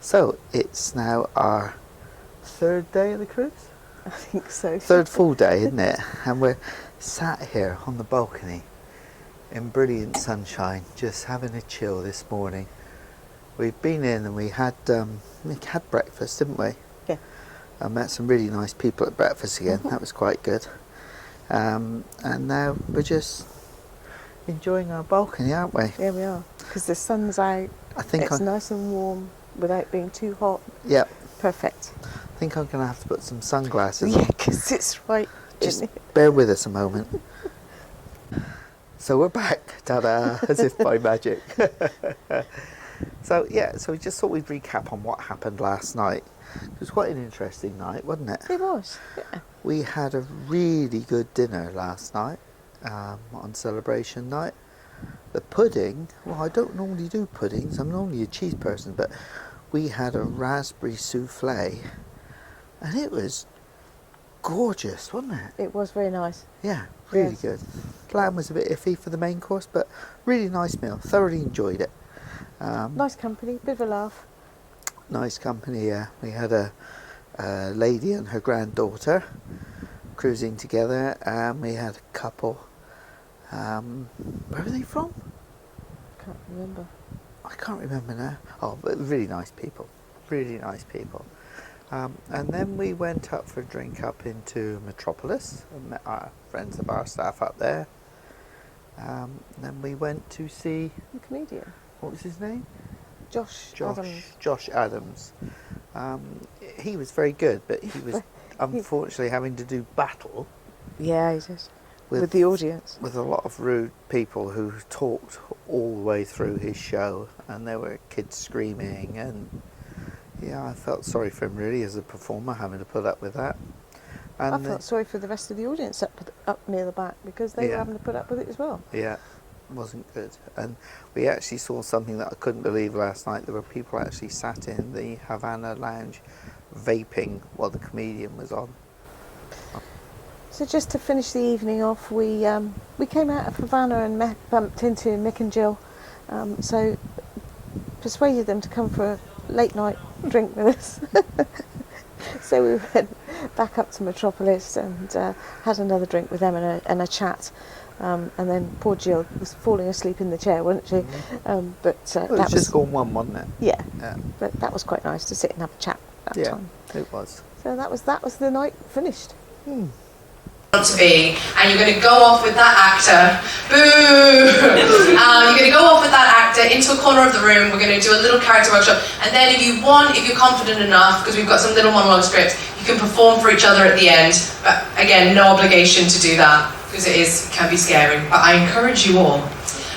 So it's now our third day of the cruise? I think so. Third full day, isn't it? And we're sat here on the balcony in brilliant sunshine, just having a chill this morning. We've been in and we had breakfast, didn't we? Yeah. I met some really nice people at breakfast again. That was quite good. And now we're just enjoying our balcony, aren't we? Yeah, we are. Because the sun's out. I think it's nice and warm without being too hot. Yep. Perfect. I think I'm going to have to put some sunglasses Yeah, on. because it's right. Just bear with us a moment. So we're back, ta-da, as if by magic. So we just thought we'd recap on what happened last night. It was quite an interesting night, wasn't it? It was, yeah. We had a really good dinner last night, on celebration night. The pudding, well, I don't normally do puddings, I'm normally a cheese person, but we had a raspberry souffle, and it was gorgeous, wasn't it? It was very nice. Yeah, really Yes. good. Lamb was a bit iffy for the main course, but really nice meal. Thoroughly enjoyed it. Nice company, bit of a laugh. Nice company, yeah. We had a lady and her granddaughter cruising together, and we had a couple. Where were they from? Can't remember. I can't remember now. Oh, but really nice people. Really nice people. And then we went up for a drink up into Metropolis and met our friends of our staff up there. Then we went to see... The comedian. What was his name? Josh Adams. Josh Adams. He was very good, but he was unfortunately having to do battle. Yeah, he did. With the audience. With a lot of rude people who talked all the way through his show, and there were kids screaming, and yeah, I felt sorry for him really as a performer, having to put up with that. And I felt sorry for the rest of the audience up near the back, because they were having to put up with it as well. Yeah, it wasn't good. And we actually saw something that I couldn't believe last night. There were people actually sat in the Havana lounge vaping while the comedian was on. So just to finish the evening off, we came out of Havana and bumped into Mick and Jill, so persuaded them to come for a late night drink with us. So we went back up to Metropolis and had another drink with them and a chat, and then poor Jill was falling asleep in the chair, wasn't she? But it was just gone one, wasn't it? Yeah, but that was quite nice to sit and have a chat that time. It was. So that was the night finished. To be, and you're going to go off with that actor. Boo! You're going to go off with that actor into a corner of the room. We're going to do a little character workshop, and then if you're confident enough, because we've got some little monologue scripts, you can perform for each other at the end. But again, no obligation to do that, because it can be scary. But I encourage you all.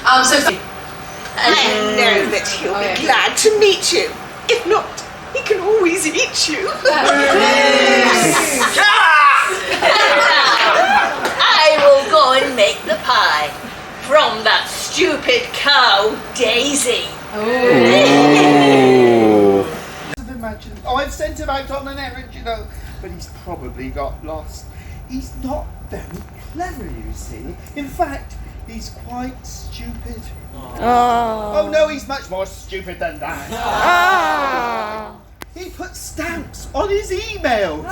I know that he'll be glad to meet you. If not, he can always eat you. I will go and make the pie from that stupid cow, Daisy. I've sent him out on an errand, but he's probably got lost. He's not very clever, you see. In fact, he's quite stupid. Oh no, he's much more stupid than that. He put stamps on his emails.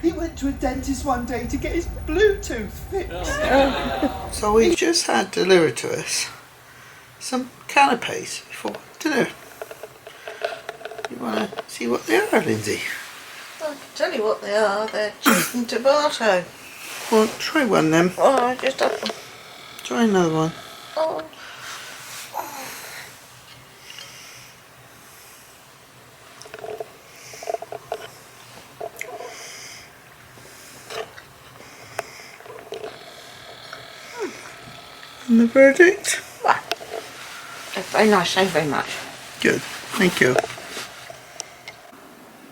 He went to a dentist one day to get his Bluetooth fixed. So we've just had delivered to us some canapes for dinner. You want to see what they are, Lindsay? I can tell you what they are. They're cheese and tomato. Well, try one then. Oh, I just had them. Try another one. Oh. And the verdict? Well, they're very nice, thank you very much. Good, thank you.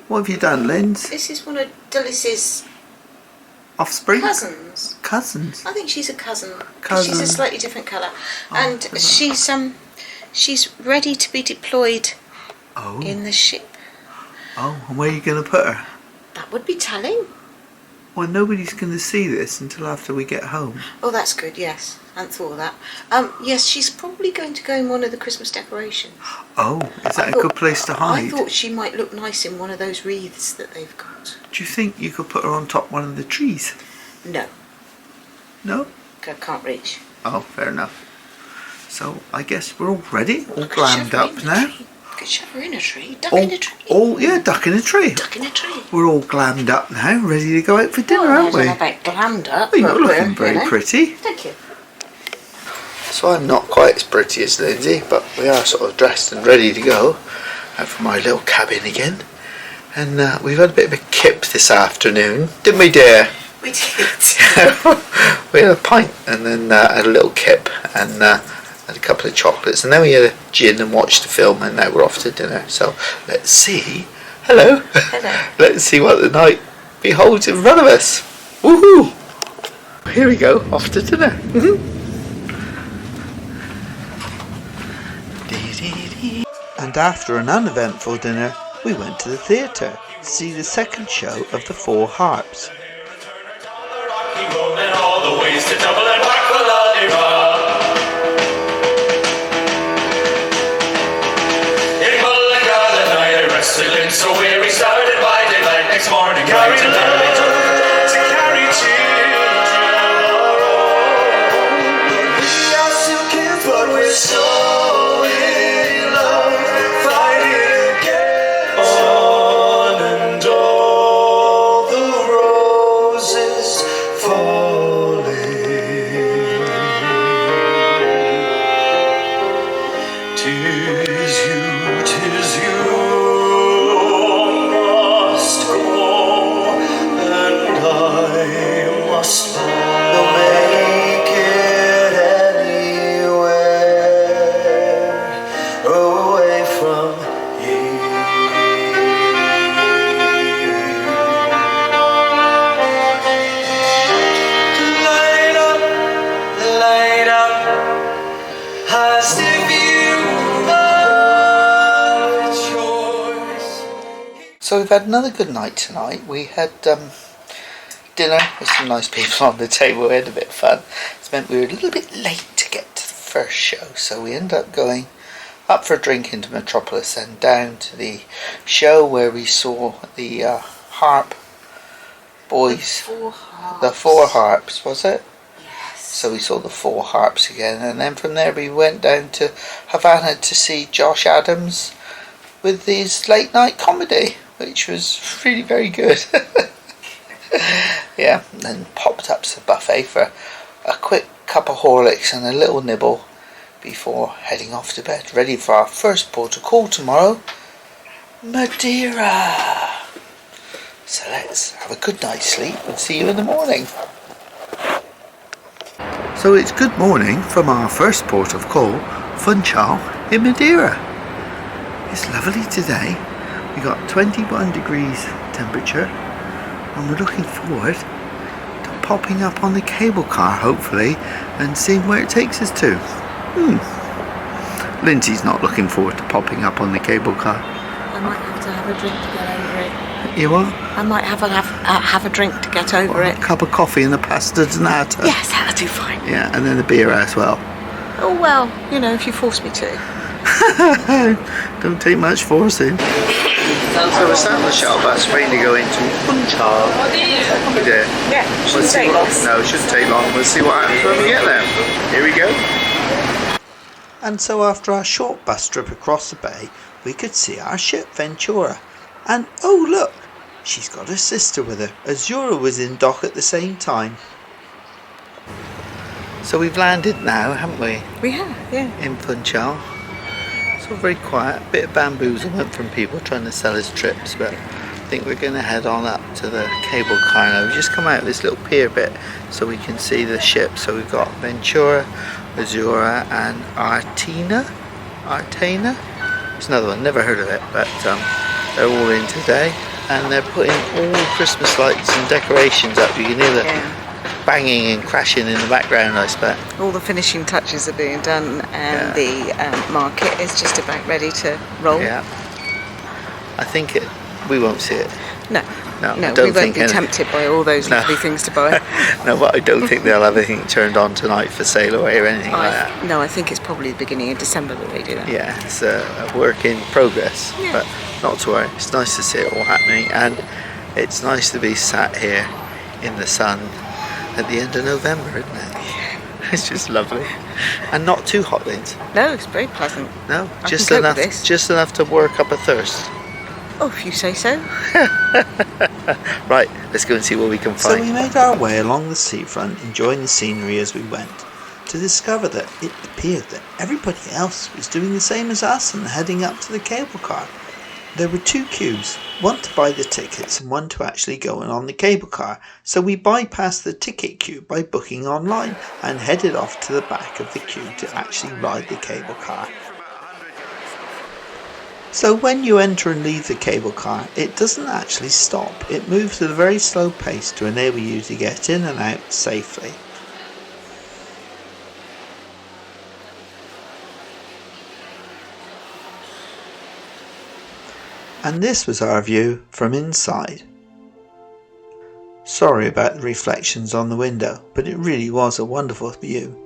What have you done, Linz? This is one of Dulce's Offspring? cousins. Cousins? I think she's a cousin. Cousin. She's a slightly different colour. Oh, and different. she's ready to be deployed in the ship. Oh, and where are you going to put her? That would be telling. Well, nobody's going to see this until after we get home. Oh, that's good, yes. I hadn't thought of that. Yes, she's probably going to go in one of the Christmas decorations. Oh, is that a good place to hide? I thought she might look nice in one of those wreaths that they've got. Do you think you could put her on top of one of the trees? No. No? I can't reach. Oh, fair enough. So, I guess we're all ready, all glammed up now. Could shove her in a tree, duck in a tree. Yeah, duck in a tree. Duck in a tree. We're all glammed up now, ready to go out for dinner, aren't we? I don't know about glammed up. Well, you're looking very pretty. Thank you. So I'm not quite as pretty as Lindsay, but we are sort of dressed and ready to go out from our little cabin again. And we've had a bit of a kip this afternoon, didn't we, dear? We did. We had a pint and then had a little kip and had a couple of chocolates, and then we had a gin and watched a film, and now we're off to dinner. So let's see. Hello. Hello. Let's see what the night beholds in front of us. Woohoo! Here we go, off to dinner. And after an uneventful dinner, we went to the theatre to see the second show of the Four Harps. So weary started by daylight next morning, bright and early to carry children alone. We are still kids, but we're so in love, fighting against on and all the roses falling. 'Tis you, 'tis you. We'll make it anywhere away from here. Light up, as if you love it's yours. So we've had another good night tonight. We had dinner with some nice people on the table. We had a bit of fun. It's meant we were a little bit late to get to the first show, so we ended up going up for a drink into Metropolis and down to the show where we saw the harp boys. The Four Harps, was it? Yes. So we saw the Four Harps again, and then from there we went down to Havana to see Josh Adams with his late night comedy, which was really very good. Yeah, and then popped up to the buffet for a quick cup of Horlicks and a little nibble before heading off to bed, ready for our first port of call tomorrow, Madeira. So let's have a good night's sleep and see you in the morning. So it's good morning from our first port of call, Funchal in Madeira. It's lovely today. We got 21 degrees temperature. And we're looking forward to popping up on the cable car, hopefully, and seeing where it takes us to. Lindsay's not looking forward to popping up on the cable car. I might have to have a drink to get over it. You what? I might have a drink to get over it. A cup of coffee and a pasta donato. Yes, that'll do fine. Yeah, and then a beer as well. Oh, well, you know, if you force me to. Don't take much forcing. So we're sat on the shuttle bus waiting to go into Funchal. Yeah, shouldn't take long. No, it shouldn't take long. We'll see what happens when we get there. Here we go. And so after our short bus trip across the bay, we could see our ship Ventura. And oh look, she's got her sister with her. Azura was in dock at the same time. So we've landed now, haven't we? We have, yeah. In Funchal. So very quiet, a bit of bamboozlement from people trying to sell us trips, but I think we're going to head on up to the cable car now. We've just come out of this little pier bit so we can see the ship. So we've got Ventura, Azura and Artena. It's another one, never heard of it, but they're all in today and they're putting all the Christmas lights and decorations up. You can hear the banging and crashing in the background, I expect. All the finishing touches are being done and the market is just about ready to roll. Yeah. I think we won't see it. No. No, I No, don't we won't think be any- tempted by all those lovely things to buy. No, but I don't think they'll have anything turned on tonight for sail away or anything like that. No, I think it's probably the beginning of December that they do that. Yeah, it's a work in progress, but not to worry. It's nice to see it all happening, and it's nice to be sat here in the sun at the end of November, isn't it? It's just lovely, and not too hot, Lindsey. No, it's very pleasant. No, I just can cope enough, with this. just enough to work up a thirst. Oh, if you say so. Right, let's go and see what we can find. So we made our way along the seafront, enjoying the scenery as we went, to discover that it appeared that everybody else was doing the same as us and heading up to the cable car. There were two queues, one to buy the tickets and one to actually go in on the cable car, so we bypassed the ticket queue by booking online and headed off to the back of the queue to actually ride the cable car. So when you enter and leave the cable car, it doesn't actually stop. It moves at a very slow pace to enable you to get in and out safely. And this was our view from inside. Sorry about the reflections on the window, but it really was a wonderful view.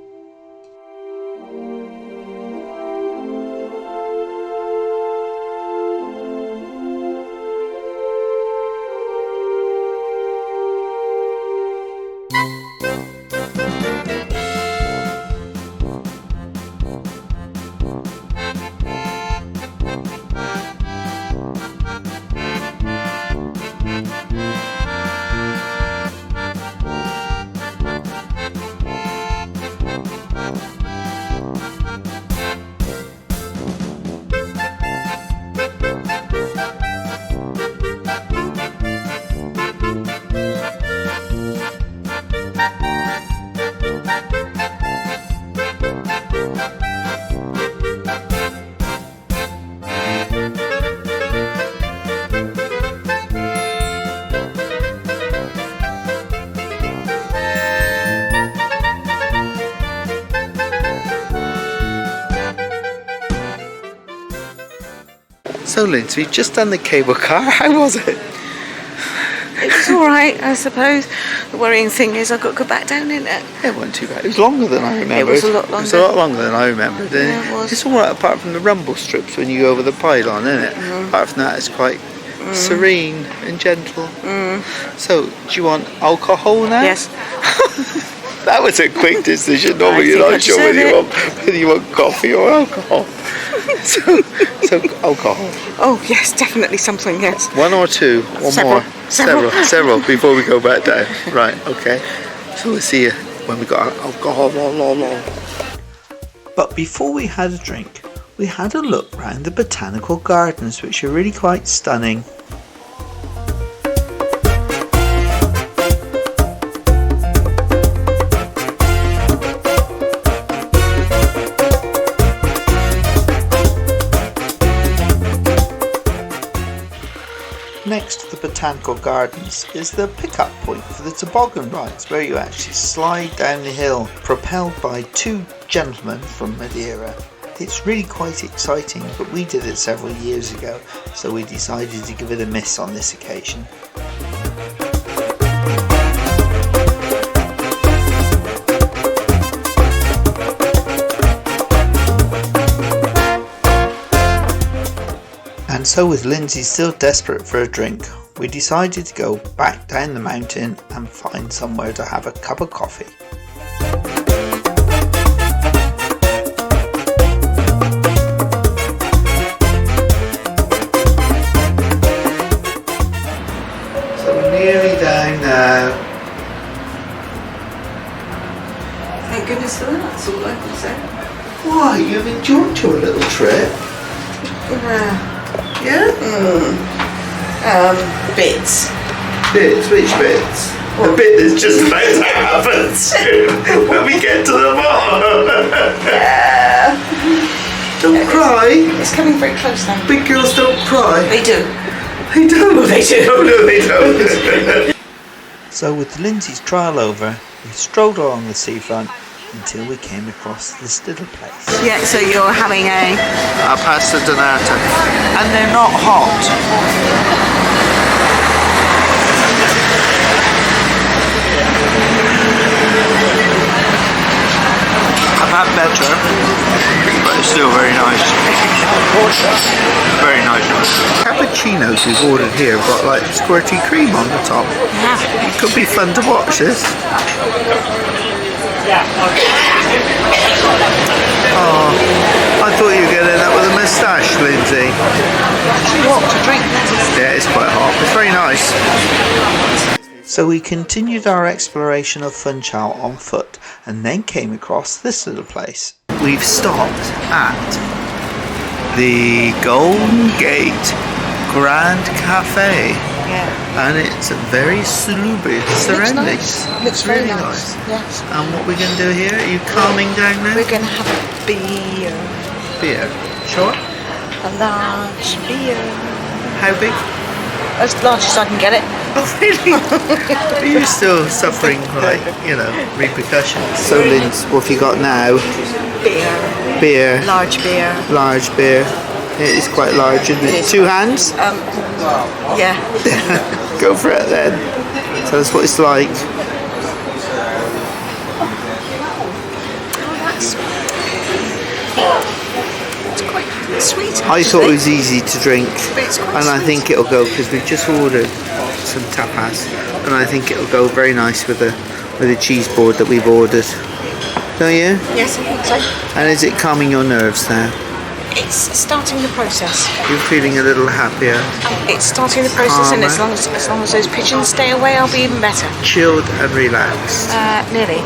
So Lindsey, we've just done the cable car. How was it? It was all right, I suppose. The worrying thing is I've got to go back down in it. It wasn't too bad. It was longer than I remembered. It was a lot longer. It was a lot longer than I remembered. Yeah, it was. It's all right apart from the rumble strips when you go over the pylon, isn't it? Apart from that, it's quite serene and gentle. So, do you want alcohol now? Yes. That was a quick decision. I Normally you're think not I'd sure serve whether you want coffee or alcohol. so alcohol. Oh, yes, definitely something, yes. One or two? One Several. more? Several before we go back down. Right, okay. So we'll see you when we got our alcohol. But before we had a drink, we had a look round the botanical gardens, which are really quite stunning. Next to the botanical gardens is the pickup point for the toboggan rides, where you actually slide down the hill, propelled by two gentlemen from Madeira. It's really quite exciting, but we did it several years ago, so we decided to give it a miss on this occasion. And so, with Lindsey still desperate for a drink, we decided to go back down the mountain and find somewhere to have a cup of coffee. So we're nearly down now. Thank goodness for that, that's all I can say. Why, you've enjoyed your little trip? Yeah? Bits. Bits? Which bits? The bit that's just about to happen soon when we get to the bottom. Don't cry. It's coming very close now. Big girls don't cry. They do. They don't. Oh, they do. Oh, no, they don't. So, with Lindsey's trial over, we strolled along the seafront until we came across this little place. Yeah, so you're having a... Pasta donata. And they're not hot. I've had better, but it's still very nice. Very nice. Cappuccinos we've ordered here have got like squirty cream on the top. Yeah. It could be fun to watch this. Oh, I thought you were going to end up with a moustache, Lindsay. What to drink? Yeah, it's quite hot. It's very nice. So we continued our exploration of Funchal on foot and then came across this little place. We've stopped at the Golden Gate Grand Cafe. Yeah. And it's very salubrious surroundings. Nice. Looks very really nice. Yes. And what we're going to do here? Are you calming down now? We're going to have a beer. Beer. Sure. A large beer. How big? As large as I can get it. Oh, really? Are you still suffering, like, you know, repercussions? So, Linz, what have you got now? Beer. Beer. Large beer. Large beer. It is quite large, isn't it? 2 hands? Yeah. Go for it then. Tell us what it's like. It's quite sweet. I thought it was easy to drink, It's quite and I sweet. think it'll go because we've just ordered some tapas, and I think it'll go very nice with the cheese board that we've ordered. Don't you? Yes, I think so. And is it calming your nerves now? It's starting the process. You're feeling a little happier, It's starting the process, and as Calmer. long as those pigeons stay away, I'll be even better. chilled and relaxed. Nearly.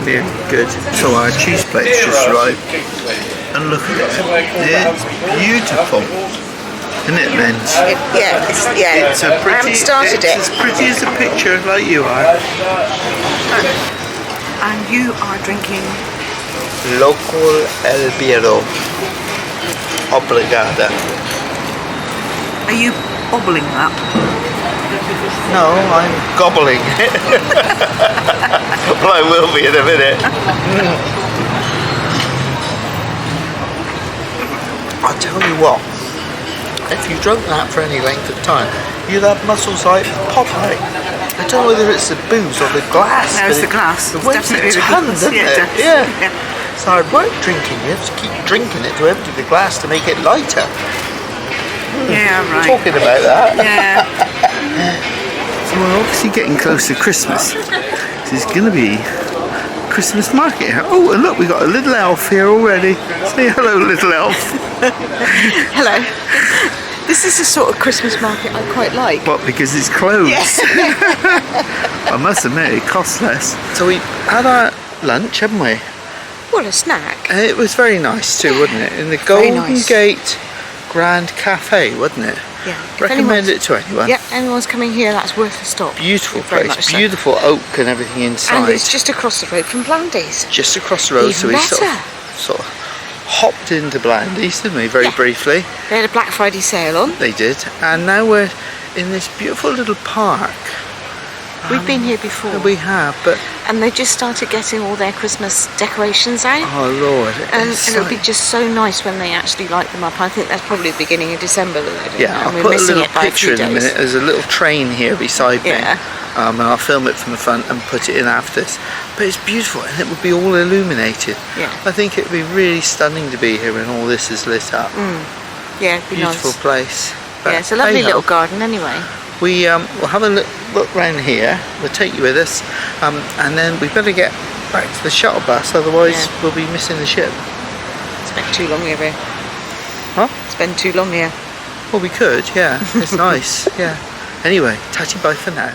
Yeah, good. So our cheese plate's just right. And look at it. It's beautiful. Isn't it, Linz? It's It's a pretty, I haven't started it's it. as pretty as a picture, like you are. And you are drinking. Local Elviro. Obrigada. Are you bobbling that? No, I'm gobbling it. Well, I will be in a minute. I'll tell you what, if you drunk that for any length of time, you'll have muscles like Popeye. I don't know whether it's the booze or the glass. No, it's but the glass. It It's weighs a definitely the ton, glass. doesn't Yeah, it? it does. Yeah. Yeah. It's hard work drinking. You have to keep drinking it to empty the glass to make it lighter. Yeah, right. Talking about that. Yeah. So we're obviously getting close to Christmas. This is going to be Christmas market here. Oh, and look, we got a little elf here already. Say hello, little elf. Hello. This is the sort of Christmas market I quite like. What, because it's closed? Yes. I must admit, it costs less. So we had our lunch, haven't we? Well, a snack. And it was very nice too, wasn't it? In the Very Golden nice. Gate Grand Cafe, wasn't it? Yeah. If Recommend anyone's- it to anyone. Yeah, anyone's coming here, that's worth a stop. Beautiful Very place, much so. beautiful oak and everything inside. And it's just across the road from Blandy's. just across the road, so we Even sort of hopped into Blandy's, didn't we? Very Yeah. briefly. They had a Black Friday sale on. They did, and now we're in this beautiful little park. We've been here before. We have, but And they just started getting all their Christmas decorations out. oh Lord, And it's it'll be like- just so nice when they actually light them up. I think that's probably the beginning of December that they're doing yeah. that, I'll and we're put a missing little it by a picture few in a days. minute. There's a little train here beside Yeah. me, and I'll film it from the front and put it in after this. But it's beautiful, and it would be all illuminated. Yeah. I think it would be really stunning to be here when all this is lit up. Yeah, it'd be Beautiful nice. place. But Yeah, it's a lovely hey-ho. little garden anyway. We will have a look round here. We'll take you with us, and then we better get back to the shuttle bus. Otherwise, Yeah. we'll be missing the ship. Spent too long here. Huh? Spend too long here. Well, we could. Yeah, it's nice. Yeah. Anyway, tatty bye for now.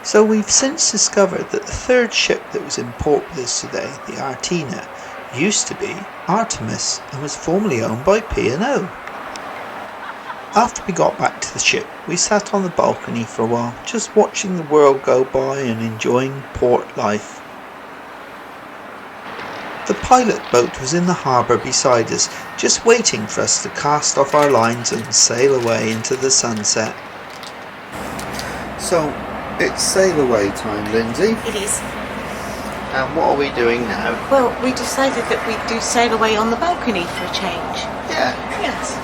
So we've since discovered that the third ship that was in port with us today, the Artina, used to be Artemis and was formerly owned by P&O. After we got back to the ship, we sat on the balcony for a while, just watching the world go by and enjoying port life. The pilot boat was in the harbour beside us, just waiting for us to cast off our lines and sail away into the sunset. So, it's sail away time, Lindsay. It is. And what are we doing now? Well, we decided that we'd do sail away on the balcony for a change. Yeah. Yes.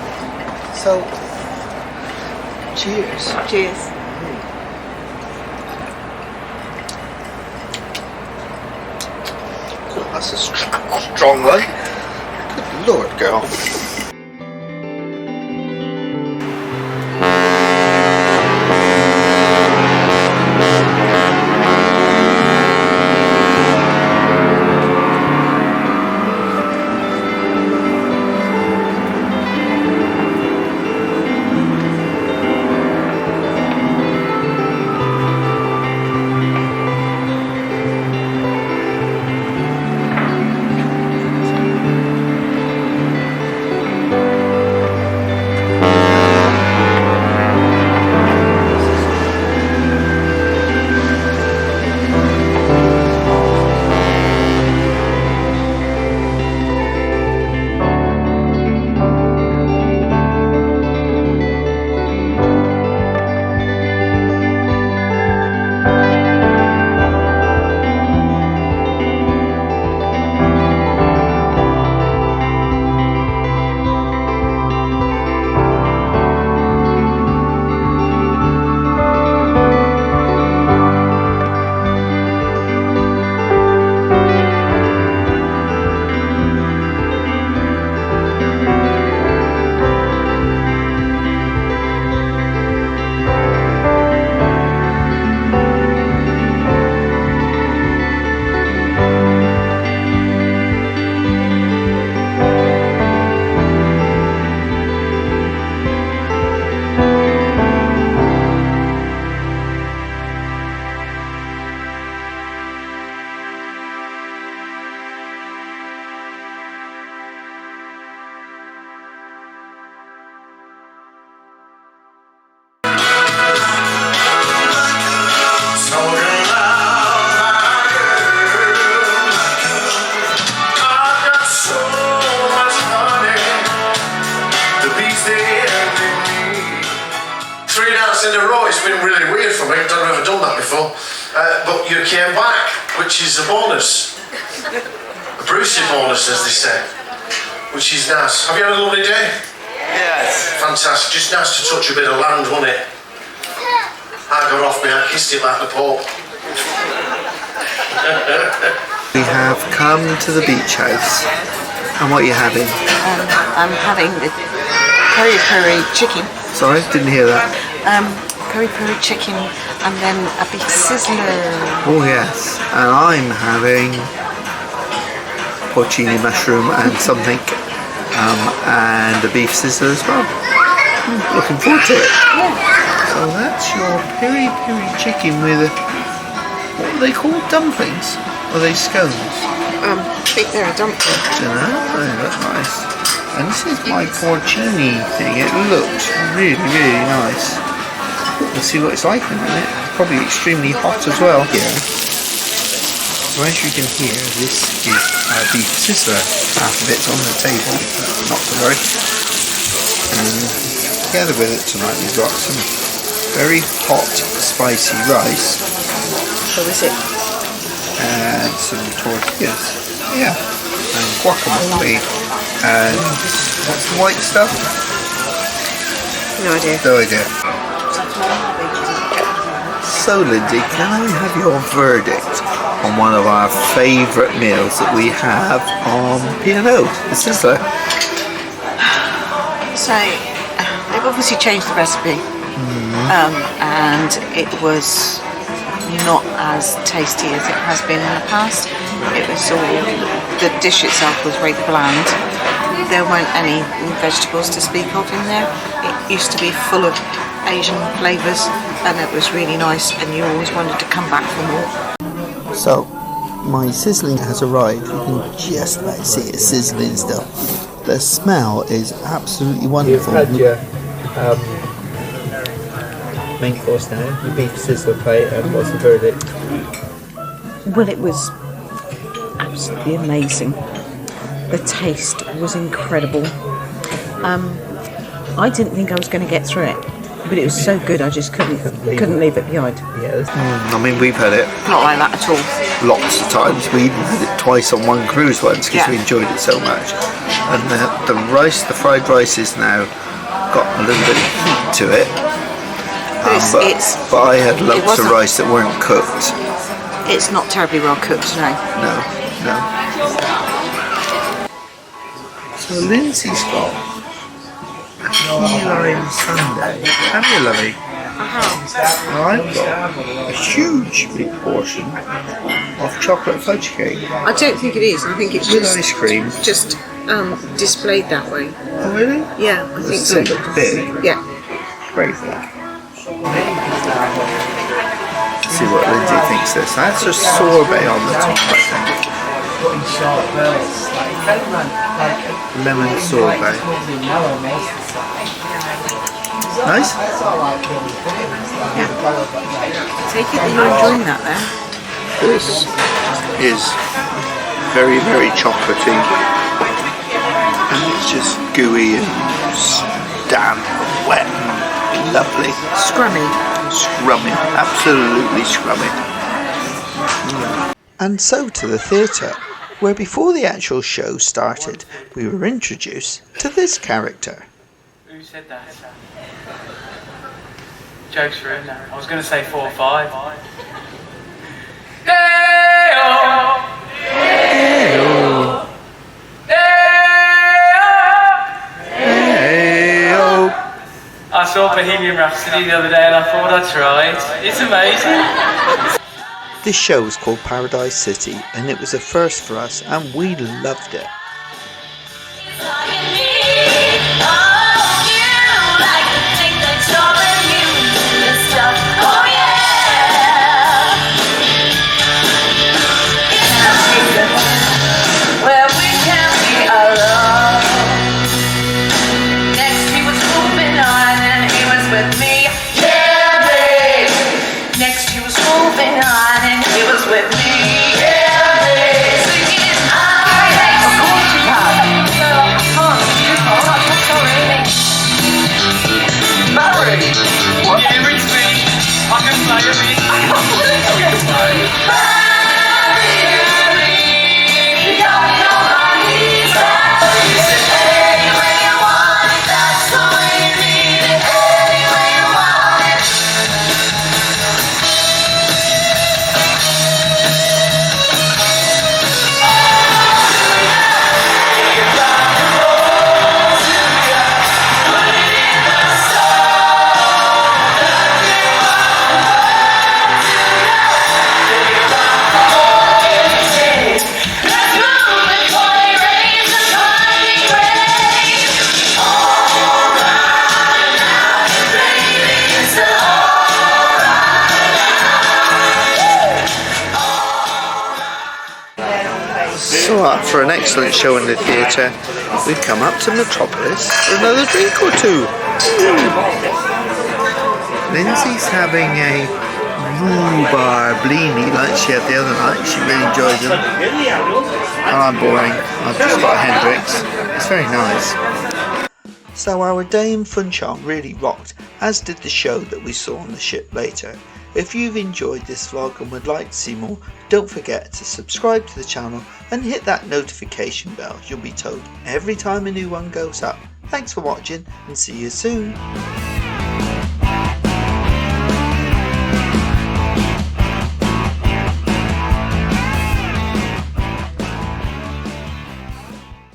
So, cheers. Cheers. Oh, that's a strong one. Good Lord, girl. But you came back, which is a bonus. A Brucey bonus, as they say. Which is nice. Have you had a lovely day? Yes. Fantastic. Just nice to touch a bit of land, wasn't it? I got off me, I kissed it like the Pope. We have come to the beach house. And what are you having? I'm having the peri-peri chicken. Sorry, didn't hear that. Peri-peri chicken and then a beef sizzler. Oh yes, and I'm having porcini mushroom and something, and a beef sizzler as well. Looking forward to it. Yeah. So that's your peri-peri chicken with, what are they called, dumplings? Or are they scones? I think they're a dumpling. Don't know, they look nice. And this is my porcini thing, it looks really, really nice. We'll see what it's like in a minute. It's probably extremely hot as well. Yeah. So as you can hear, this is beef sizzler. Half of it's on the table, not to worry. And together with it tonight we've got some very hot, spicy rice. So is it? And some tortillas. Yeah. And guacamole. And what's the white stuff? No idea. No idea. So Lindsay, can I have your verdict on one of our favourite meals that we have on P&O, the sizzler? So, they've obviously changed the recipe, and it was not as tasty as it has been in the past. It was all, the dish itself was very bland. There weren't any vegetables to speak of in there. It used to be full of Asian flavours, and it was really nice, and you always wanted to come back for more. So, my sizzling has arrived. You can just about see it sizzling still. The smell is absolutely wonderful. Main course now, your beef sizzler plate, and what's the verdict? Well, it was absolutely amazing. The taste was incredible. I didn't think I was going to get through it, but it was so good I just couldn't leave it behind. Yeah, I mean, we've had it Not like that at all. lots of times. We even had it twice on one cruise once because we enjoyed it so much. And the rice, the fried rice is now got a little bit of heat to it. But I had lumps of rice that weren't cooked. It's not terribly well cooked, no. No. So Lindsey's got a key lime sundae. Have you, lovey? Now I've got a huge big portion of chocolate fudge cake. I don't think it is. I think it's with ice cream. Just displayed that way. Oh really? Yeah, I think so. It looks big. Yeah. Very thick. See what Lindsey thinks this. That's a sorbet on the top, I think. Lemon sorbet. Nice? Yeah. Take it that you're enjoying that there. This is very, very chocolatey. And it's just gooey and damp and wet and lovely. Scrummy. Scrummy, absolutely scrummy. And so to the theatre, where before the actual show started, we were introduced to this character. Who said that? Jokes for him now. I was going to say 4 or 5. Hey-oh! Hey-oh! Hey-oh! I saw Bohemian Rhapsody the other day and I thought I'd try it. It's amazing. This show was called Paradise City and it was a first for us and we loved it. So up for an excellent show in the theatre, we've come up to Metropolis for another drink or two. Lindsey's having a rhubarb blini like she had the other night. She really enjoyed them. And I'm boring. I've just got a Hendrix. It's very nice. So our day in Funchal really rocked, as did the show that we saw on the ship later. If you've enjoyed this vlog and would like to see more, don't forget to subscribe to the channel and hit that notification bell. You'll be told every time a new one goes up. Thanks for watching and see you soon.